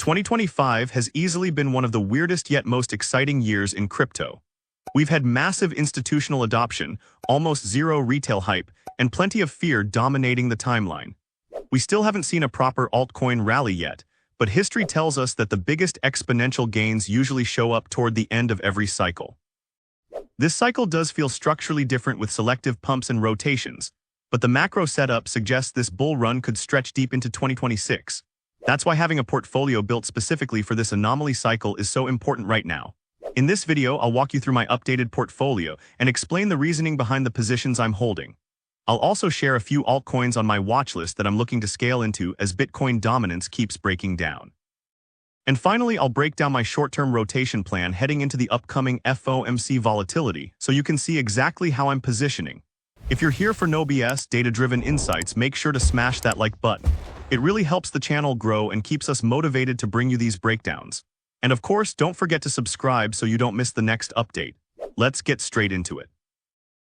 2025 has easily been one of the weirdest yet most exciting years in crypto. We've had massive institutional adoption, almost zero retail hype, and plenty of fear dominating the timeline. We still haven't seen a proper altcoin rally yet, but history tells us that the biggest exponential gains usually show up toward the end of every cycle. This cycle does feel structurally different with selective pumps and rotations, but the macro setup suggests this bull run could stretch deep into 2026. That's why having a portfolio built specifically for this anomaly cycle is so important right now. In this video, I'll walk you through my updated portfolio and explain the reasoning behind the positions I'm holding. I'll also share a few altcoins on my watch list that I'm looking to scale into as Bitcoin dominance keeps breaking down. And finally, I'll break down my short-term rotation plan heading into the upcoming FOMC volatility so you can see exactly how I'm positioning. If you're here for no BS, data-driven insights, make sure to smash that like button. It really helps the channel grow and keeps us motivated to bring you these breakdowns. And of course, don't forget to subscribe so you don't miss the next update. Let's get straight into it.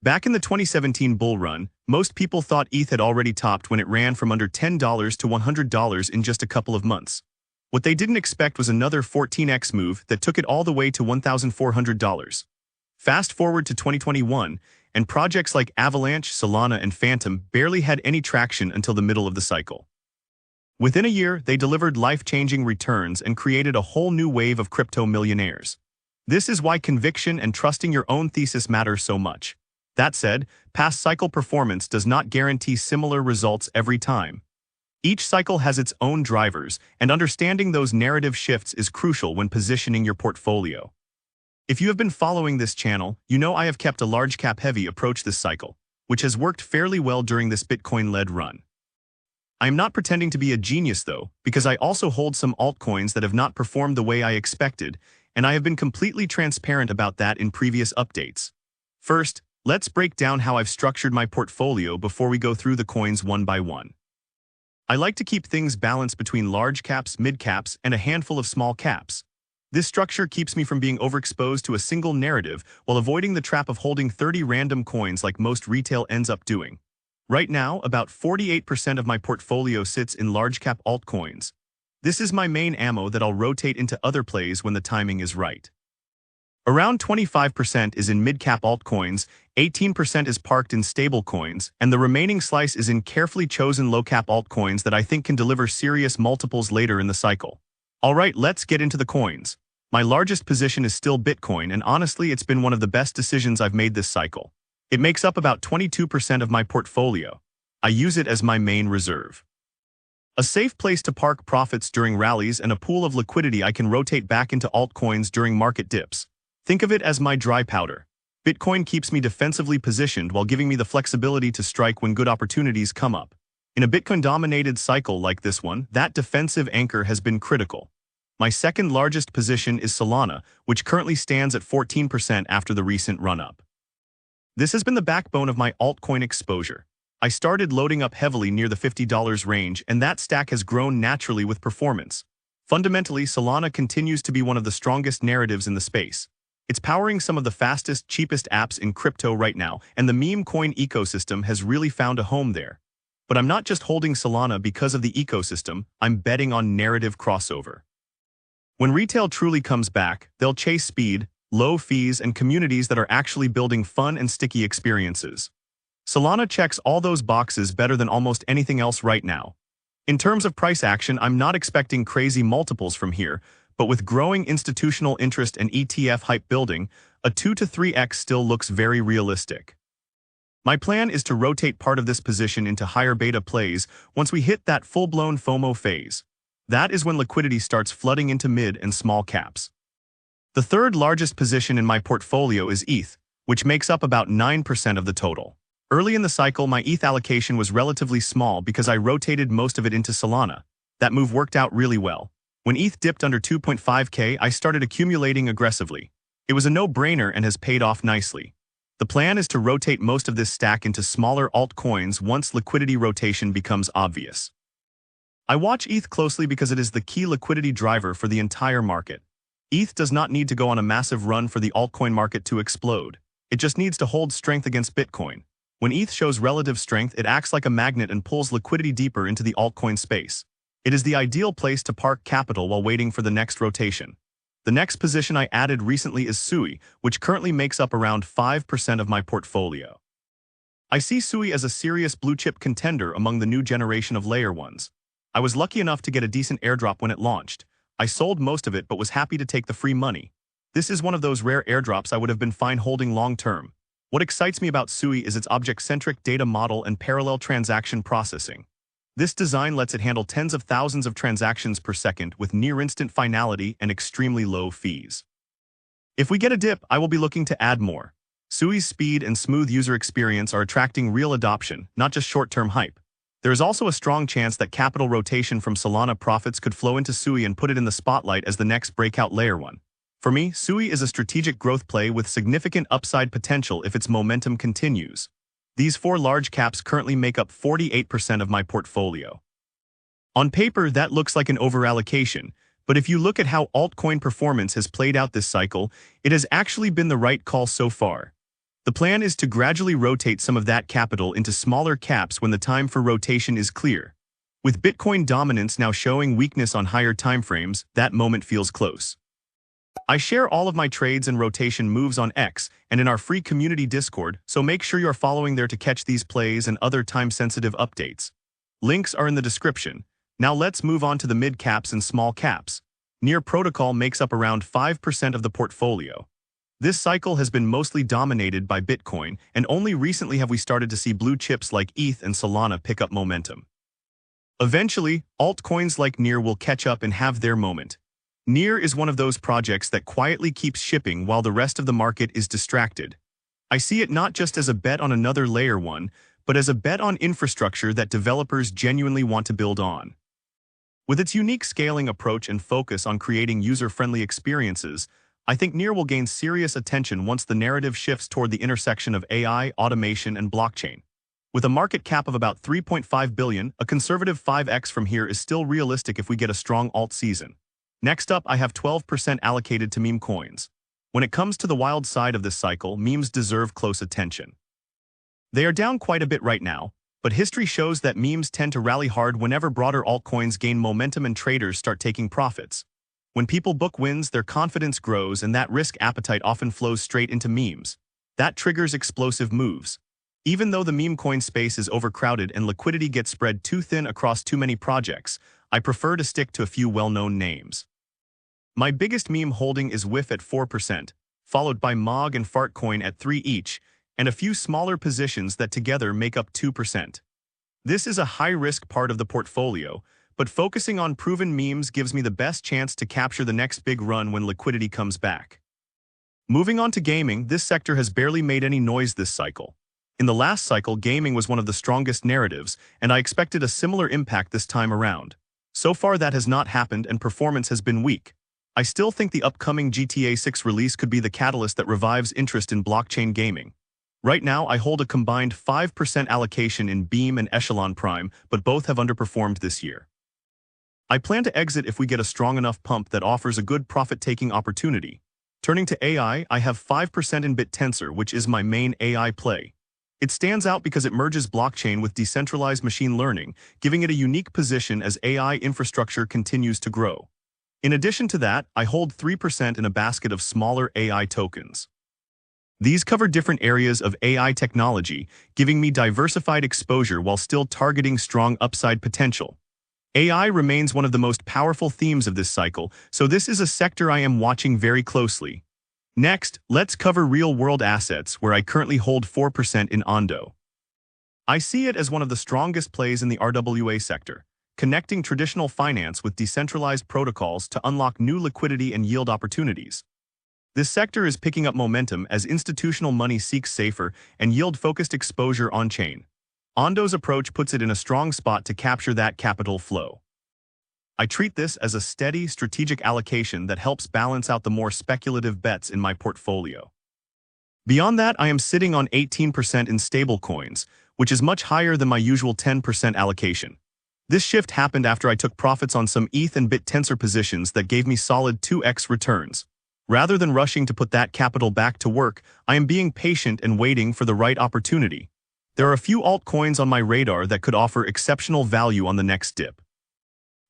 Back in the 2017 bull run, most people thought ETH had already topped when it ran from under $10 to $100 in just a couple of months. What they didn't expect was another 14x move that took it all the way to $1,400. Fast forward to 2021, and projects like Avalanche, Solana, and Phantom barely had any traction until the middle of the cycle. Within a year, they delivered life-changing returns and created a whole new wave of crypto millionaires. This is why conviction and trusting your own thesis matter so much. That said, past cycle performance does not guarantee similar results every time. Each cycle has its own drivers, and understanding those narrative shifts is crucial when positioning your portfolio. If you have been following this channel, you know I have kept a large-cap heavy approach this cycle, which has worked fairly well during this Bitcoin-led run. I am not pretending to be a genius though, because I also hold some altcoins that have not performed the way I expected, and I have been completely transparent about that in previous updates. First, let's break down how I've structured my portfolio before we go through the coins one by one. I like to keep things balanced between large caps, mid caps, and a handful of small caps. This structure keeps me from being overexposed to a single narrative while avoiding the trap of holding 30 random coins like most retail ends up doing. Right now, about 48% of my portfolio sits in large-cap altcoins. This is my main ammo that I'll rotate into other plays when the timing is right. Around 25% is in mid-cap altcoins, 18% is parked in stablecoins, and the remaining slice is in carefully chosen low-cap altcoins that I think can deliver serious multiples later in the cycle. Alright, let's get into the coins. My largest position is still Bitcoin, and honestly, it's been one of the best decisions I've made this cycle. It makes up about 22% of my portfolio. I use it as my main reserve. A safe place to park profits during rallies and a pool of liquidity I can rotate back into altcoins during market dips. Think of it as my dry powder. Bitcoin keeps me defensively positioned while giving me the flexibility to strike when good opportunities come up. In a Bitcoin-dominated cycle like this one, that defensive anchor has been critical. My second largest position is Solana, which currently stands at 14% after the recent run-up. This has been the backbone of my altcoin exposure. I started loading up heavily near the $50 range, and that stack has grown naturally with performance. Fundamentally, Solana continues to be one of the strongest narratives in the space. It's powering some of the fastest, cheapest apps in crypto right now, and the meme coin ecosystem has really found a home there. But I'm not just holding Solana because of the ecosystem, I'm betting on narrative crossover. When retail truly comes back, they'll chase speed, low fees, and communities that are actually building fun and sticky experiences. Solana checks all those boxes better than almost anything else right now. In terms of price action, I'm not expecting crazy multiples from here, but with growing institutional interest and ETF hype building, a 2 to 3x still looks very realistic. My plan is to rotate part of this position into higher beta plays once we hit that full-blown FOMO phase. That is when liquidity starts flooding into mid and small caps. The third largest position in my portfolio is ETH, which makes up about 9% of the total. Early in the cycle, my ETH allocation was relatively small because I rotated most of it into Solana. That move worked out really well. When ETH dipped under 2.5k, I started accumulating aggressively. It was a no-brainer and has paid off nicely. The plan is to rotate most of this stack into smaller altcoins once liquidity rotation becomes obvious. I watch ETH closely because it is the key liquidity driver for the entire market. ETH does not need to go on a massive run for the altcoin market to explode. It just needs to hold strength against Bitcoin. When ETH shows relative strength, it acts like a magnet and pulls liquidity deeper into the altcoin space. It is the ideal place to park capital while waiting for the next rotation. The next position I added recently is SUI, which currently makes up around 5% of my portfolio. I see SUI as a serious blue-chip contender among the new generation of layer ones. I was lucky enough to get a decent airdrop when it launched. I sold most of it but was happy to take the free money. This is one of those rare airdrops I would have been fine holding long-term. What excites me about SUI is its object-centric data model and parallel transaction processing. This design lets it handle tens of thousands of transactions per second with near-instant finality and extremely low fees. If we get a dip, I will be looking to add more. SUI's speed and smooth user experience are attracting real adoption, not just short-term hype. There is also a strong chance that capital rotation from Solana profits could flow into SUI and put it in the spotlight as the next breakout layer one. For me, SUI is a strategic growth play with significant upside potential if its momentum continues. These four large caps currently make up 48% of my portfolio. On paper, that looks like an overallocation, but if you look at how altcoin performance has played out this cycle, it has actually been the right call so far. The plan is to gradually rotate some of that capital into smaller caps when the time for rotation is clear. With Bitcoin dominance now showing weakness on higher timeframes, that moment feels close. I share all of my trades and rotation moves on X and in our free community Discord, so make sure you're following there to catch these plays and other time-sensitive updates. Links are in the description. Now let's move on to the mid-caps and small caps. Near Protocol makes up around 5% of the portfolio. This cycle has been mostly dominated by Bitcoin, and only recently have we started to see blue chips like ETH and Solana pick up momentum. Eventually, altcoins like Near will catch up and have their moment. Near is one of those projects that quietly keeps shipping while the rest of the market is distracted. I see it not just as a bet on another layer one, but as a bet on infrastructure that developers genuinely want to build on. With its unique scaling approach and focus on creating user-friendly experiences, I think Near will gain serious attention once the narrative shifts toward the intersection of AI, automation, and blockchain. With a market cap of about $3.5 billion, a conservative 5x from here is still realistic if we get a strong Altseason. Next up, I have 12% allocated to meme coins. When it comes to the wild side of this cycle, memes deserve close attention. They are down quite a bit right now, but history shows that memes tend to rally hard whenever broader altcoins gain momentum and traders start taking profits. When people book wins, their confidence grows and that risk appetite often flows straight into memes. That triggers explosive moves. Even though the meme coin space is overcrowded and liquidity gets spread too thin across too many projects, I prefer to stick to a few well-known names. My biggest meme holding is WIF at 4%, followed by MOG and Fartcoin at 3 each, and a few smaller positions that together make up 2%. This is a high-risk part of the portfolio, but focusing on proven memes gives me the best chance to capture the next big run when liquidity comes back. Moving on to gaming, this sector has barely made any noise this cycle. In the last cycle, gaming was one of the strongest narratives, and I expected a similar impact this time around. So far that has not happened and performance has been weak. I still think the upcoming GTA 6 release could be the catalyst that revives interest in blockchain gaming. Right now, I hold a combined 5% allocation in Beam and Echelon Prime, but both have underperformed this year. I plan to exit if we get a strong enough pump that offers a good profit-taking opportunity. Turning to AI, I have 5% in BitTensor, which is my main AI play. It stands out because it merges blockchain with decentralized machine learning, giving it a unique position as AI infrastructure continues to grow. In addition to that, I hold 3% in a basket of smaller AI tokens. These cover different areas of AI technology, giving me diversified exposure while still targeting strong upside potential. AI remains one of the most powerful themes of this cycle, so this is a sector I am watching very closely. Next, let's cover real-world assets, where I currently hold 4% in Ondo. I see it as one of the strongest plays in the RWA sector, connecting traditional finance with decentralized protocols to unlock new liquidity and yield opportunities. This sector is picking up momentum as institutional money seeks safer and yield-focused exposure on-chain. Ondo's approach puts it in a strong spot to capture that capital flow. I treat this as a steady, strategic allocation that helps balance out the more speculative bets in my portfolio. Beyond that, I am sitting on 18% in stablecoins, which is much higher than my usual 10% allocation. This shift happened after I took profits on some ETH and BitTensor positions that gave me solid 2x returns. Rather than rushing to put that capital back to work, I am being patient and waiting for the right opportunity. There are a few altcoins on my radar that could offer exceptional value on the next dip.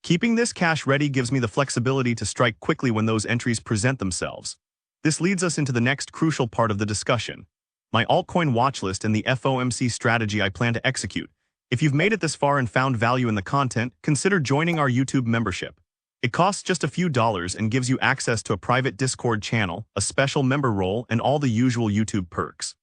Keeping this cash ready gives me the flexibility to strike quickly when those entries present themselves. This leads us into the next crucial part of the discussion: my altcoin watchlist and the FOMC strategy I plan to execute. If you've made it this far and found value in the content, consider joining our YouTube membership. It costs just a few dollars and gives you access to a private Discord channel, a special member role, and all the usual YouTube perks.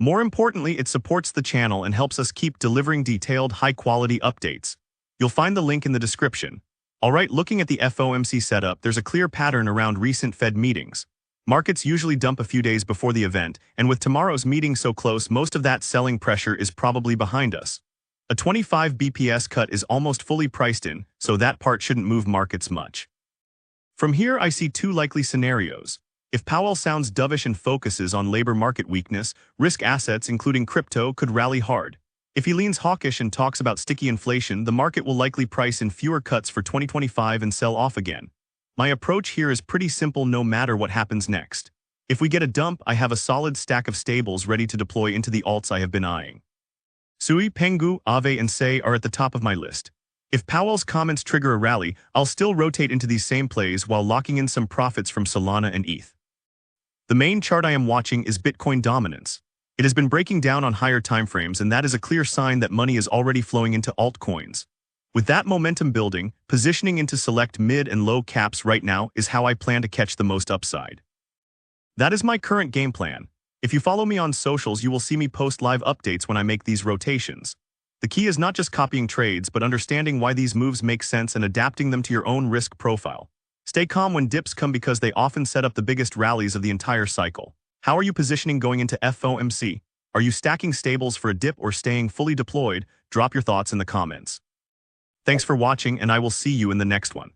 More importantly, it supports the channel and helps us keep delivering detailed, high-quality updates. You'll find the link in the description. Alright, looking at the FOMC setup, there's a clear pattern around recent Fed meetings. Markets usually dump a few days before the event, and with tomorrow's meeting so close, most of that selling pressure is probably behind us. A 25 BPS cut is almost fully priced in, so that part shouldn't move markets much. From here, I see two likely scenarios. If Powell sounds dovish and focuses on labor market weakness, risk assets, including crypto, could rally hard. If he leans hawkish and talks about sticky inflation, the market will likely price in fewer cuts for 2025 and sell off again. My approach here is pretty simple no matter what happens next. If we get a dump, I have a solid stack of stables ready to deploy into the alts I have been eyeing. Sui, Pengu, Aave, and Sei are at the top of my list. If Powell's comments trigger a rally, I'll still rotate into these same plays while locking in some profits from Solana and ETH. The main chart I am watching is Bitcoin dominance. It has been breaking down on higher timeframes, and that is a clear sign that money is already flowing into altcoins. With that momentum building, positioning into select mid and low caps right now is how I plan to catch the most upside. That is my current game plan. If you follow me on socials, you will see me post live updates when I make these rotations. The key is not just copying trades, but understanding why these moves make sense and adapting them to your own risk profile. Stay calm when dips come because they often set up the biggest rallies of the entire cycle. How are you positioning going into FOMC? Are you stacking stables for a dip or staying fully deployed? Drop your thoughts in the comments. Thanks for watching, and I will see you in the next one.